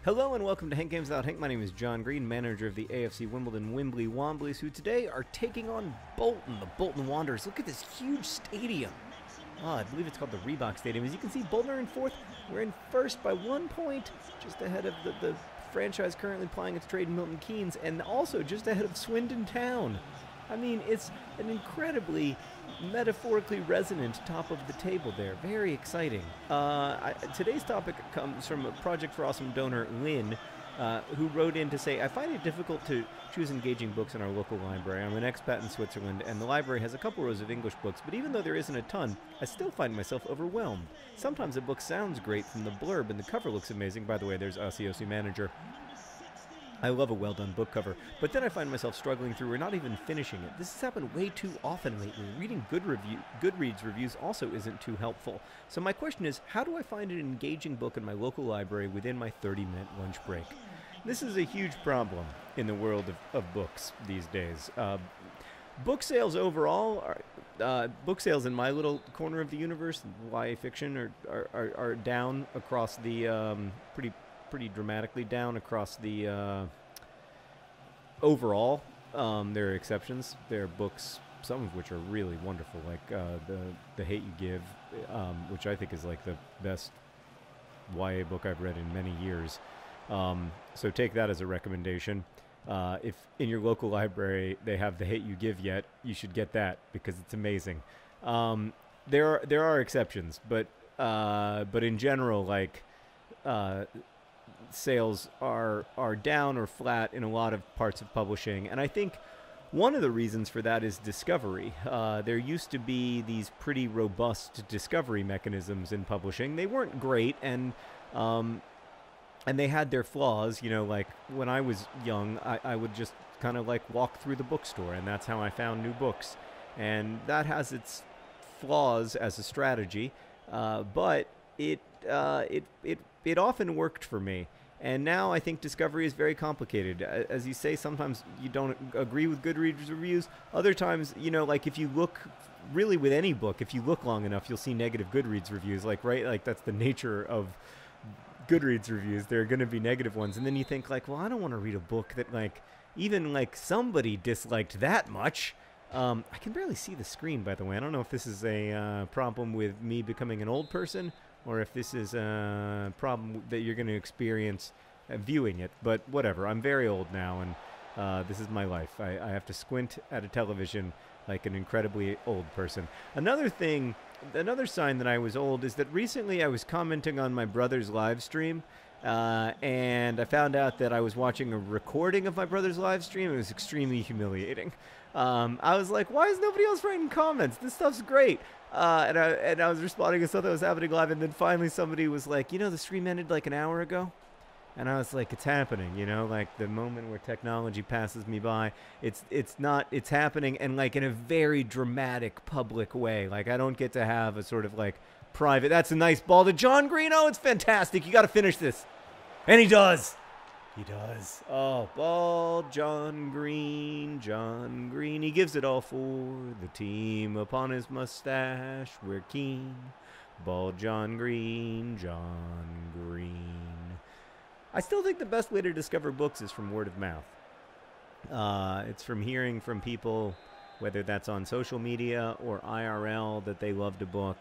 Hello and welcome to Hank Games Without Hank. My name is John Green, manager of the AFC Wimbledon Wimbly Womblys, who today are taking on Bolton, the Bolton Wanderers. Look at this huge stadium. I believe it's called the Reebok Stadium. As you can see, Bolton are in fourth. We're in first by 1 point, just ahead of the franchise currently plying its trade in Milton Keynes, and also just ahead of Swindon Town. I mean, it's an incredibly metaphorically resonant top of the table there. Very exciting. Today's topic comes from a Project for Awesome donor, Lynn, who wrote in to say, I find it difficult to choose engaging books in our local library. I'm an expat in Switzerland, and the library has a couple rows of English books, but even though there isn't a ton, I still find myself overwhelmed. Sometimes a book sounds great from the blurb, and the cover looks amazing. By the way, there's OC Manager. I love a well-done book cover, but then I find myself struggling through or not even finishing it. This has happened way too often lately. Reading Goodreads reviews also isn't too helpful. So my question is, how do I find an engaging book in my local library within my 30-minute lunch break? This is a huge problem in the world of books these days. Book sales overall, book sales in my little corner of the universe, YA fiction, are down across the pretty dramatically down across the overall. There are exceptions. There are books, some of which are really wonderful, like the Hate You Give, which I think is like the best YA book I've read in many years. So take that as a recommendation. If in your local library they have the Hate You Give yet, you should get that because it's amazing. There are exceptions, but in general, like sales are down or flat in a lot of parts of publishing, and I think one of the reasons for that is discovery. There used to be these pretty robust discovery mechanisms in publishing. They weren't great, and they had their flaws. You know, like when I was young, I would just kind of like walk through the bookstore, and that's how I found new books, and that has its flaws as a strategy, but it often worked for me. And now I think discovery is very complicated. As you say, sometimes you don't agree with Goodreads reviews. Other times, you know, like if you look really with any book, if you look long enough, you'll see negative Goodreads reviews. Like, right? Like that's the nature of Goodreads reviews. There are going to be negative ones. And then you think like, well, I don't want to read a book that like even like somebody disliked that much. I can barely see the screen, by the way. I don't know if this is a problem with me becoming an old person, or if this is a problem that you're going to experience viewing it. But whatever, I'm very old now, and this is my life. I have to squint at a television like an incredibly old person. Another sign that I was old is that recently I was commenting on my brother's live stream, and I found out that I was watching a recording of my brother's live stream. It was extremely humiliating. I was like, why is nobody else writing comments? This stuff's great. And I was responding to stuff that was happening live, and then finally somebody was like, you know, the stream ended like an hour ago. And I was like, it's happening, you know, like the moment where technology passes me by, it's happening, and like in a very dramatic public way. Like I don't get to have a sort of like private, that's a nice ball to John Green. Oh, it's fantastic. You got to finish this. And he does. He does. Oh, ball, John Green, John Green. He gives it all for the team. Upon his mustache, we're keen. Ball, John Green, John Green. I still think the best way to discover books is from word of mouth. It's from hearing from people, whether that's on social media or IRL, that they loved a book.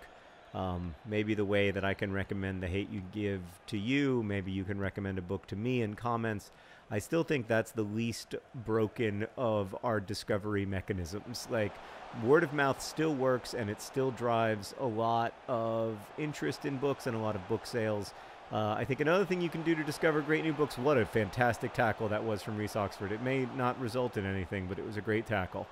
Maybe the way that I can recommend The Hate You Give to you, maybe you can recommend a book to me in comments. I still think that's the least broken of our discovery mechanisms. Like, word of mouth still works, and it still drives a lot of interest in books and a lot of book sales. I think another thing you can do to discover great new books, what a fantastic tackle that was from Reese Oxford. It may not result in anything, but it was a great tackle,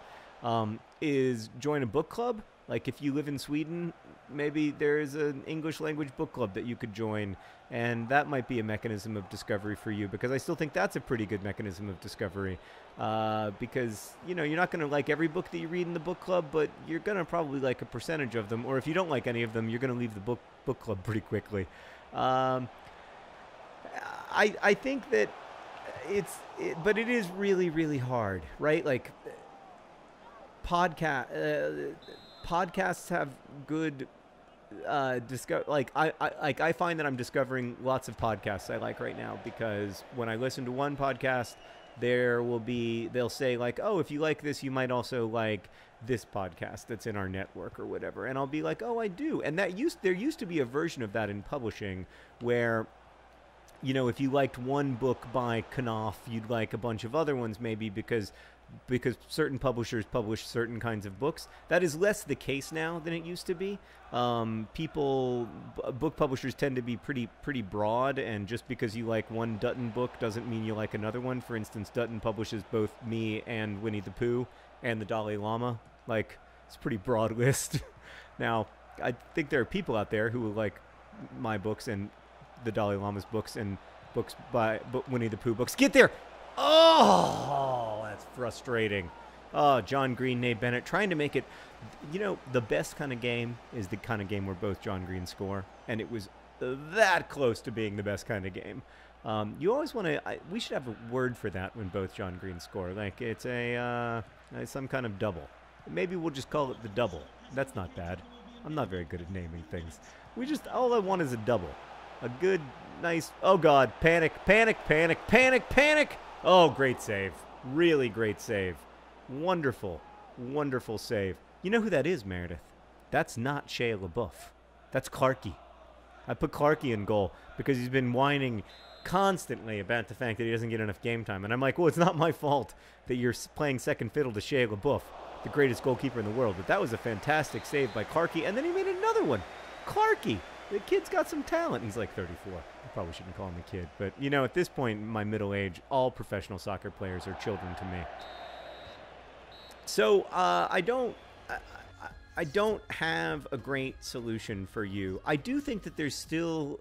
is join a book club. Like if you live in Sweden, maybe there is an English language book club that you could join, and that might be a mechanism of discovery for you, because I still think that's a pretty good mechanism of discovery, because, you know, you're not going to like every book that you read in the book club, but you're going to probably like a percentage of them, or if you don't like any of them, you're going to leave the book club pretty quickly. I think that but it is really, really hard, right? Like podcasts have good I find that I'm discovering lots of podcasts I like right now, because when I listen to one podcast, they'll say like, oh, if you like this, you might also like this podcast that's in our network or whatever, and I'll be like, oh, I do. And there used to be a version of that in publishing where, you know, if you liked one book by Knopf, you'd like a bunch of other ones maybe because certain publishers publish certain kinds of books. That is less the case now than it used to be. Book publishers tend to be pretty broad, and just because you like one Dutton book doesn't mean you like another one. For instance, Dutton publishes both me and Winnie the Pooh and the Dalai Lama. Like, it's a pretty broad list. Now, I think there are people out there who like my books and the Dalai Lama's books and books by Winnie the Pooh books. Get there! Oh, that's frustrating. Oh, John Green, Nate Bennett, trying to make it, you know, the best kind of game is the kind of game where both John Green score, and it was that close to being the best kind of game. You always want to, we should have a word for that when both John Green score. Like, it's some kind of double. Maybe we'll just call it the double. That's not bad. I'm not very good at naming things. All I want is a double. A good, nice, oh God, panic, panic, panic, panic, panic. Oh, great save. Really great save. Wonderful, wonderful save. You know who that is, Meredith? That's not Shea LaBeouf. That's Clarkey. I put Clarkey in goal because he's been whining constantly about the fact that he doesn't get enough game time. And I'm like, well, it's not my fault that you're playing second fiddle to Shea LaBeouf, the greatest goalkeeper in the world. But that was a fantastic save by Clarkey. And then he made another one. Clarkey. The kid's got some talent. He's like 34. I probably shouldn't call him a kid. But, you know, at this point in my middle age, all professional soccer players are children to me. So I don't have a great solution for you. I do think that there's still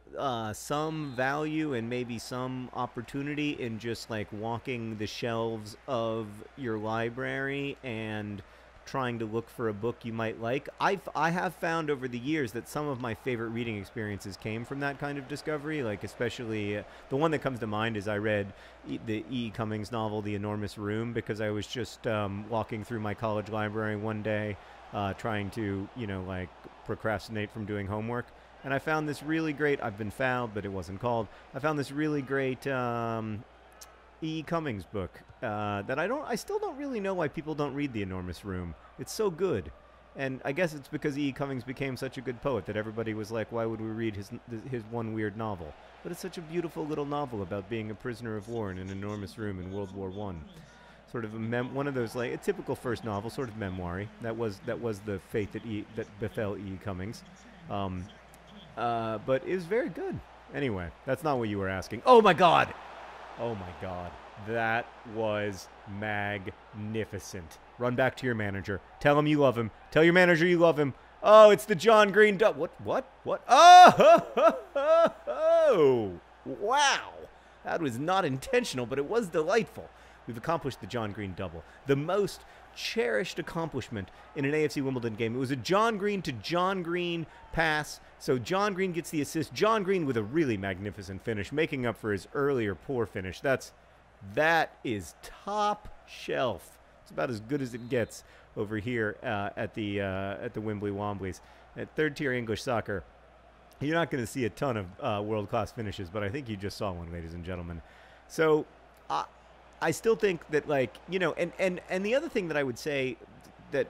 some value and maybe some opportunity in just like walking the shelves of your library and trying to look for a book you might like. I have found over the years that some of my favorite reading experiences came from that kind of discovery. Like, especially the one that comes to mind is I read the E. Cummings novel, The Enormous Room, because I was just walking through my college library one day trying to, you know, like procrastinate from doing homework. And I found this really great, I've been fouled, but it wasn't called. I found this really great E. Cummings book that I still don't really know why people don't read The Enormous Room. It's so good. And I guess it's because E. Cummings became such a good poet that everybody was like, why would we read his one weird novel? But it's such a beautiful little novel about being a prisoner of war in an enormous room in World War I. Sort of one of those, like a typical first novel, sort of memoir-y. That was the fate that befell E. Cummings. But it was very good. Anyway, that's not what you were asking. Oh my God! Oh my God. That was magnificent. Run back to your manager. Tell him you love him. Tell your manager you love him. Oh, it's the John Green What? Oh! Wow. That was not intentional, but it was delightful. We've accomplished the John Green double. The most cherished accomplishment in an AFC Wimbledon game. It was a John Green to John Green pass. So John Green gets the assist. John Green with a really magnificent finish, making up for his earlier poor finish. That is top shelf. It's about as good as it gets over here at the Wimbly Womblys. At third-tier English soccer, you're not going to see a ton of world-class finishes, but I think you just saw one, ladies and gentlemen. So I still think that, like, you know, and the other thing that I would say that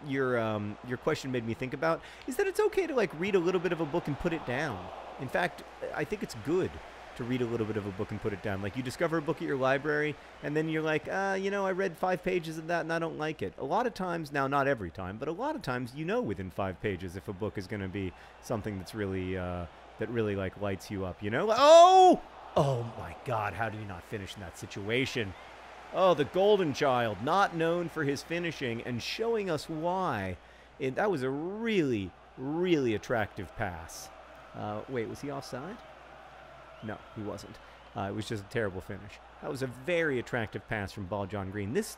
your question made me think about is that it's okay to, like, read a little bit of a book and put it down. In fact, I think it's good to read a little bit of a book and put it down. Like, you discover a book at your library, and then you're like, you know, I read 5 pages of that, and I don't like it. A lot of times, now not every time, but a lot of times, you know within 5 pages if a book is going to be something that's really, that really, like, lights you up, you know? Oh! Oh, my God, how do you not finish in that situation? Oh, the golden child, not known for his finishing and showing us why. That was a really, really attractive pass. Wait, was he offside? No, he wasn't. It was just a terrible finish. That was a very attractive pass from Ball John Green. This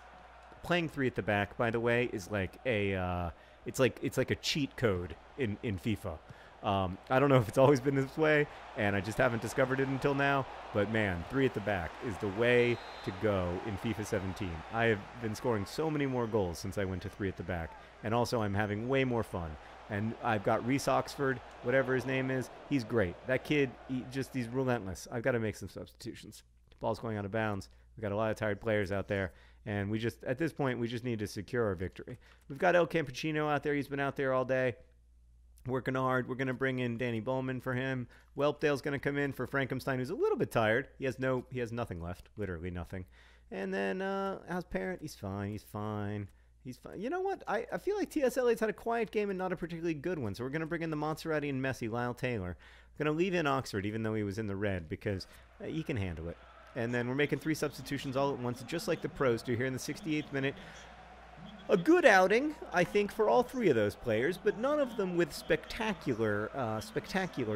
playing 3 at the back, by the way, is like a it's like a cheat code in FIFA. I don't know if it's always been this way, and I just haven't discovered it until now, but man, 3 at the back is the way to go in FIFA 17. I have been scoring so many more goals since I went to 3 at the back, and also I'm having way more fun. And I've got Reece Oxford, whatever his name is. He's great. That kid, he's relentless. I've got to make some substitutions. The ball's going out of bounds. We've got a lot of tired players out there. And at this point, we just need to secure our victory. We've got El Campechino out there. He's been out there all day, working hard. We're going to bring in Danny Bowman for him. Whelpdale's going to come in for Frankenstein, who's a little bit tired. He has nothing left, literally nothing. And then how's Parrott? He's fine. He's fine. You know what? I feel like TSLA's had a quiet game and not a particularly good one. So we're going to bring in the Monserrati and Messi, Lyle Taylor. We're going to leave in Oxford, even though he was in the red, because he can handle it. And then we're making 3 substitutions all at once, just like the pros do here in the 68th minute. A good outing, I think, for all 3 of those players, but none of them with spectacular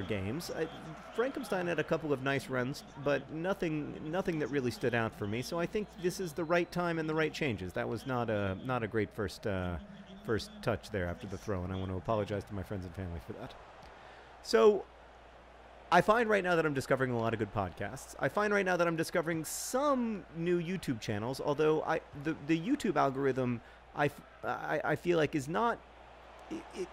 games. Frankenstein had a couple of nice runs, but nothing that really stood out for me. So I think this is the right time and the right changes. That was not a great first touch there after the throw, and I want to apologize to my friends and family for that. So I find right now that I'm discovering a lot of good podcasts. I find right now that I'm discovering some new YouTube channels, although the YouTube algorithm I feel like is not.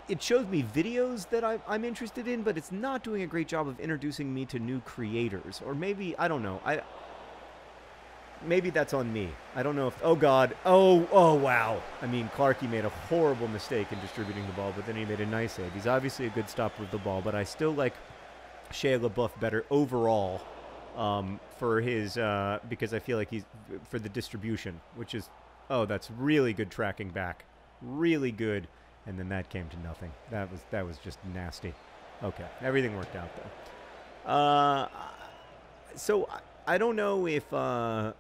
It shows me videos that I'm interested in, but it's not doing a great job of introducing me to new creators. Or maybe, I don't know. Maybe that's on me. I don't know if... Oh, God. Oh, wow. I mean, Clarkey made a horrible mistake in distributing the ball, but then he made a nice save. He's obviously a good stopper of the ball, but I still like Shea LaBeouf better overall for his... because I feel like he's... For the distribution, which is... Oh, that's really good tracking back. Really good. And then that came to nothing. That was just nasty. Okay, everything worked out though. So I don't know if I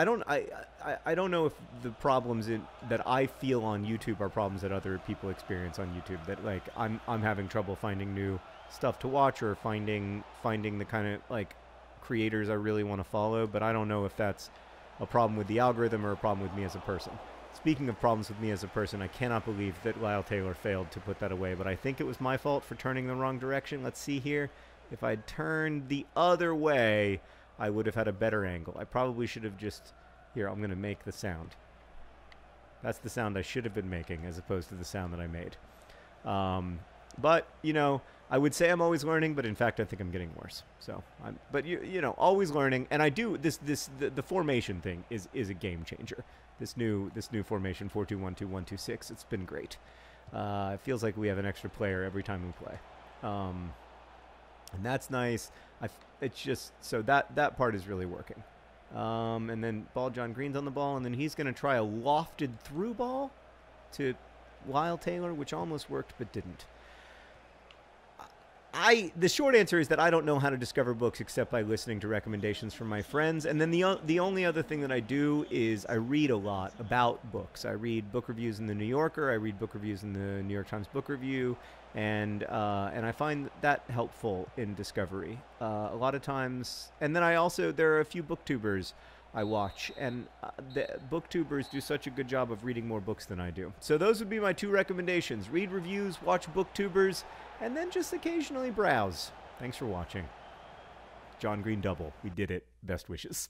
don't know if the problems that I feel on YouTube are problems that other people experience on YouTube. That like I'm having trouble finding new stuff to watch or finding the kind of like creators I really want to follow. But I don't know if that's a problem with the algorithm or a problem with me as a person. Speaking of problems with me as a person, I cannot believe that Lyle Taylor failed to put that away, but I think it was my fault for turning the wrong direction. Let's see here. If I'd turned the other way, I would have had a better angle. I probably should have just... Here, I'm going to make the sound. That's the sound I should have been making as opposed to the sound that I made. But, you know, I would say I'm always learning, but in fact I think I'm getting worse. So, but you know, always learning, and I do the formation thing is a game changer. This new formation 4-2-1-2-1-2-6. It's been great. It feels like we have an extra player every time we play, and that's nice. It's just so that part is really working. And then John Green's on the ball, and then he's going to try a lofted through ball to Lyle Taylor, which almost worked but didn't. The short answer is that I don't know how to discover books except by listening to recommendations from my friends. And then the only other thing that I do is I read a lot about books. I read book reviews in the New Yorker. I read book reviews in the New York Times Book Review, and I find that helpful in discovery a lot of times. And then there are a few booktubers I watch, and the booktubers do such a good job of reading more books than I do. So those would be my 2 recommendations. Read reviews, watch booktubers, and then just occasionally browse. Thanks for watching. John Green double. We did it. Best wishes.